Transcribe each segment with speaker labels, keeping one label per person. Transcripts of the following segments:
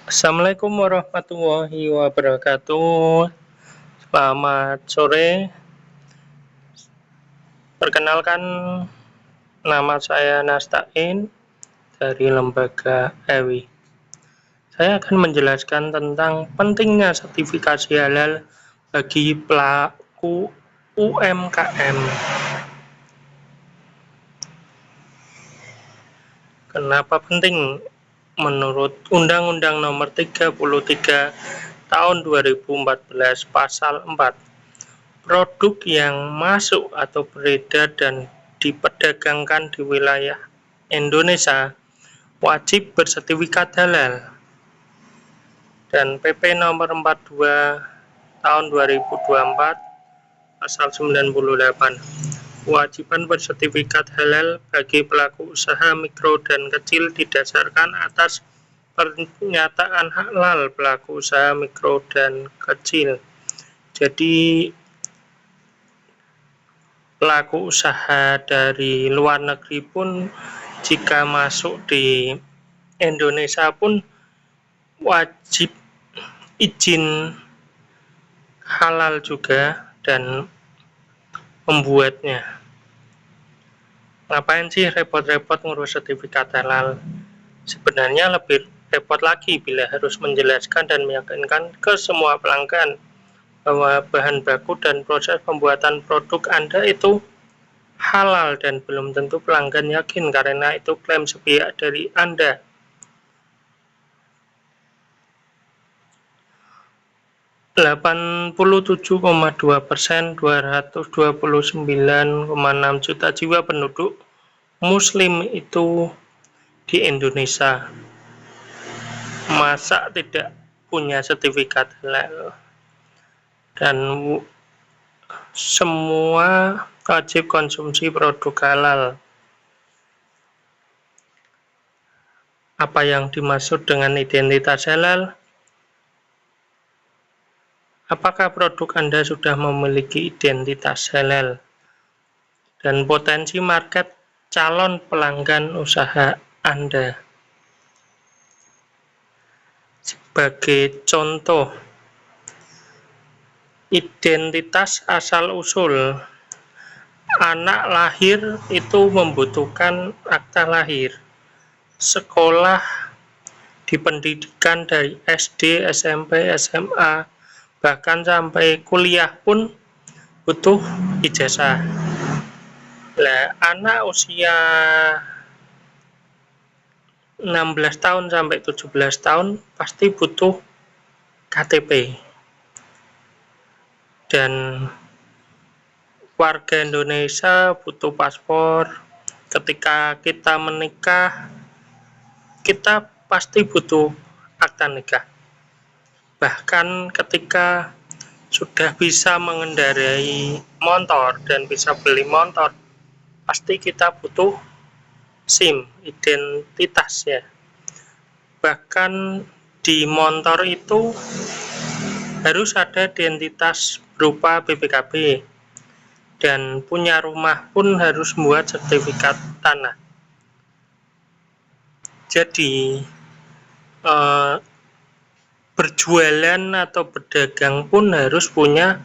Speaker 1: Assalamualaikum warahmatullahi wabarakatuh. Selamat sore. Perkenalkan, nama saya Nasta'in dari Lembaga EWI. Saya akan menjelaskan tentang pentingnya sertifikasi halal bagi pelaku UMKM. Kenapa penting? Menurut Undang-Undang Nomor 33 Tahun 2014 Pasal 4, produk yang masuk atau beredar dan diperdagangkan di wilayah Indonesia wajib bersertifikat halal. Dan PP Nomor 42 Tahun 2024 Pasal 98, kewajiban bersertifikat halal bagi pelaku usaha mikro dan kecil didasarkan atas pernyataan halal pelaku usaha mikro dan kecil. Jadi pelaku usaha dari luar negeri pun jika masuk di Indonesia pun wajib izin halal juga dan membuatnya. Ngapain sih repot-repot ngurus sertifikat halal? Sebenarnya lebih repot lagi bila harus menjelaskan dan meyakinkan ke semua pelanggan bahwa bahan baku dan proses pembuatan produk Anda itu halal, dan belum tentu pelanggan yakin karena itu klaim sepihak dari Anda. (87,2%) 229,6 juta jiwa penduduk Muslim itu di Indonesia. Masa tidak punya sertifikat halal? Dan semua wajib konsumsi produk halal. Apa yang dimaksud dengan identitas halal? Apakah produk Anda sudah memiliki identitas halal? Dan potensi market calon pelanggan usaha Anda. Sebagai contoh, identitas asal-usul. Anak lahir itu membutuhkan akta lahir. Sekolah di pendidikan dari SD, SMP, SMA, bahkan sampai kuliah pun butuh ijazah. Anak usia 16 tahun sampai 17 tahun pasti butuh KTP. Dan warga Indonesia butuh paspor. Ketika kita menikah, kita pasti butuh akta nikah. Bahkan ketika sudah bisa mengendarai motor dan bisa beli motor, pasti kita butuh SIM, identitas ya. Bahkan di motor itu harus ada identitas berupa BPKB, dan punya rumah pun harus membuat sertifikat tanah. Jadi berjualan atau berdagang pun harus punya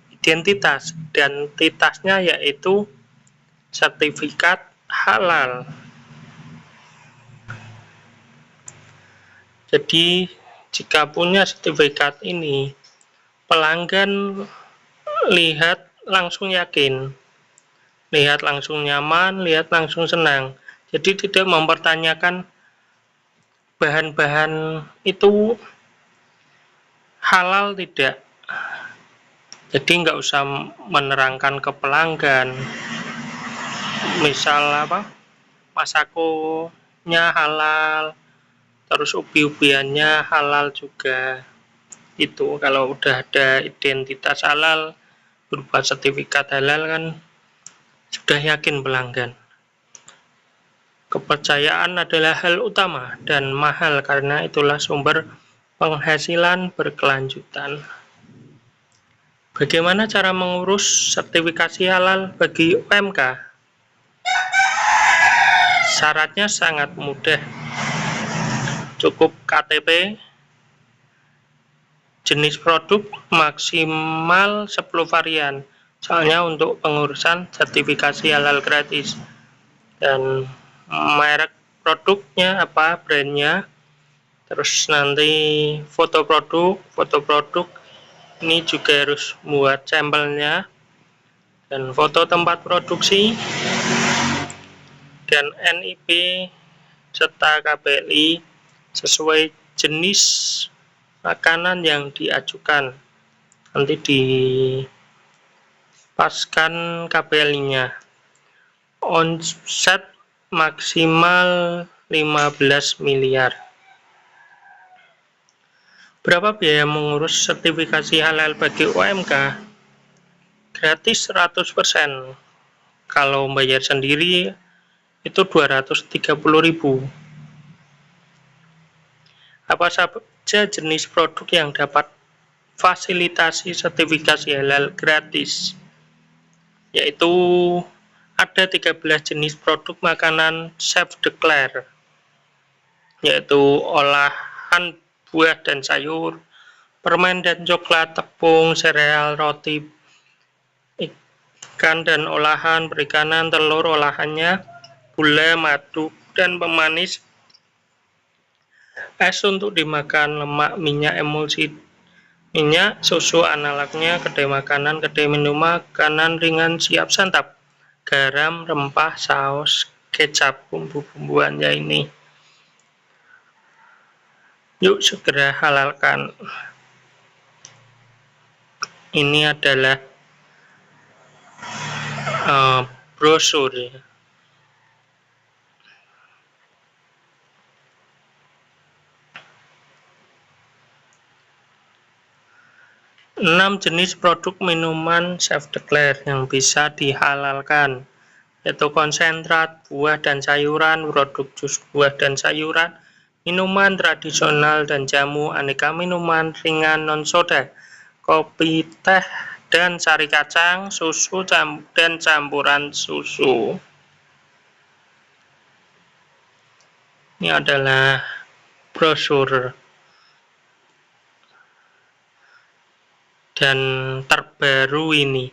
Speaker 1: identitas, dan identitasnya yaitu sertifikat halal. Jadi jika punya sertifikat ini, pelanggan lihat langsung yakin, lihat langsung nyaman, lihat langsung senang. Jadi tidak mempertanyakan bahan-bahan itu halal tidak. Jadi nggak usah menerangkan ke pelanggan, misal masakonya halal, terus ubi-ubiannya halal juga. Itu kalau udah ada identitas halal berupa sertifikat halal kan sudah yakin pelanggan. Kepercayaan adalah hal utama dan mahal, karena itulah sumber penghasilan berkelanjutan. Bagaimana cara mengurus sertifikasi halal bagi UMK? Syaratnya sangat mudah. Cukup KTP, jenis produk maksimal 10 varian. Soalnya untuk pengurusan sertifikasi halal gratis. Dan merek produknya apa, brandnya, terus nanti foto produk ini juga harus buat sampelnya, dan foto tempat produksi, dan NIP serta KBLI sesuai jenis makanan yang diajukan. Nanti dipaskan KBLI-nya. Omset maksimal 15 miliar. Berapa biaya mengurus sertifikasi halal bagi UMK? Gratis 100%. Kalau bayar sendiri itu 230.000. Apa saja jenis produk yang dapat fasilitasi sertifikasi halal gratis? Yaitu ada 13 jenis produk makanan self-declare, yaitu olahan buah dan sayur, permen dan coklat, tepung, sereal, roti, ikan dan olahan perikanan, telur olahannya, gula, madu, dan pemanis, es untuk dimakan, lemak, minyak emulsi, minyak, susu analognya, kedai makanan, kedai minuman, makanan ringan siap santap, garam, rempah, saus, kecap, bumbu-bumbuannya ini. Yuk segera halalkan. Ini adalah brosur. 6 jenis produk minuman self-declare yang bisa dihalalkan, yaitu konsentrat, buah dan sayuran, produk jus buah dan sayuran, minuman tradisional dan jamu, aneka minuman ringan non-soda, kopi, teh, dan sari kacang, susu, dan campuran susu. Ini adalah brosur dan terbaru ini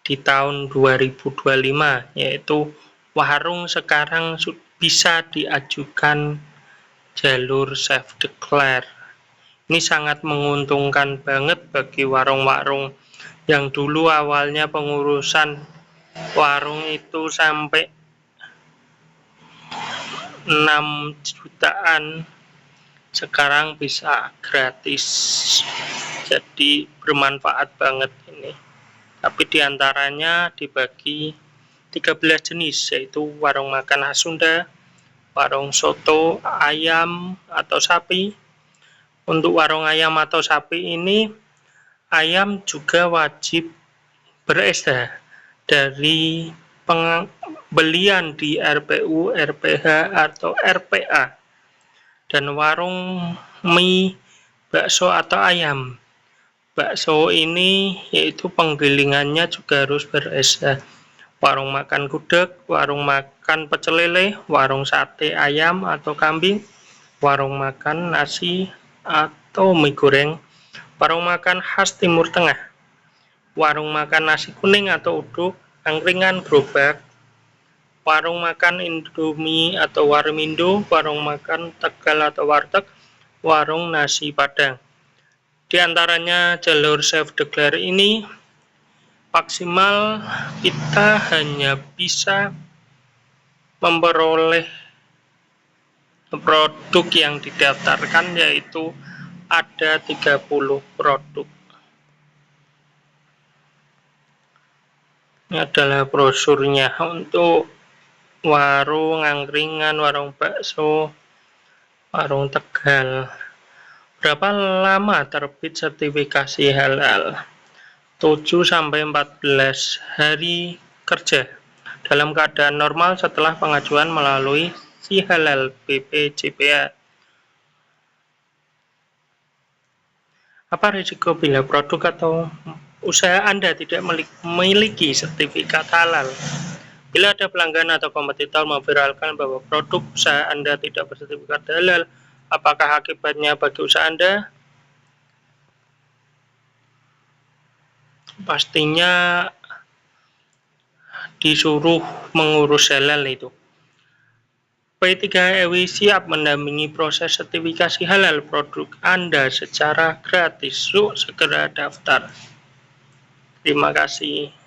Speaker 1: di tahun 2025, yaitu warung sekarang bisa diajukan jalur self-declare. Ini sangat menguntungkan banget bagi warung-warung yang dulu awalnya pengurusan warung itu sampai 6 jutaan, sekarang bisa gratis. Jadi bermanfaat banget ini. Tapi diantaranya dibagi 13 jenis, yaitu warung makan khas Sunda, warung soto, ayam atau sapi. Untuk warung ayam atau sapi ini, ayam juga wajib ber-SH dari pembelian di RPU, RPH atau RPA. Dan warung mie, bakso atau ayam, bakso ini yaitu penggilingannya juga harus ber-SH. Warung makan gudeg, warung makan pecel lele, warung sate ayam atau kambing, warung makan nasi atau mie goreng, warung makan khas Timur Tengah, warung makan nasi kuning atau uduk, angkringan, gerobak, warung makan Indomie atau warmindo, warung makan Tegal atau warteg, warung nasi Padang. Di antaranya jalur self-declare ini maksimal kita hanya bisa memperoleh produk yang didaftarkan, yaitu ada 30 produk. Ini adalah brosurnya untuk warung angkringan, warung bakso, warung Tegal. Berapa lama terbit sertifikasi halal? 7-14 hari kerja dalam keadaan normal setelah pengajuan melalui Si Halal BPJPA. Apa risiko bila produk atau usaha Anda tidak memiliki sertifikat halal? Bila ada pelanggan atau kompetitor memviralkan bahwa produk usaha Anda tidak bersertifikat halal, apakah akibatnya bagi usaha Anda? pastinya disuruh mengurus halal itu. P3EWI siap mendampingi proses sertifikasi halal produk Anda secara gratis. Yuk segera daftar. Terima kasih.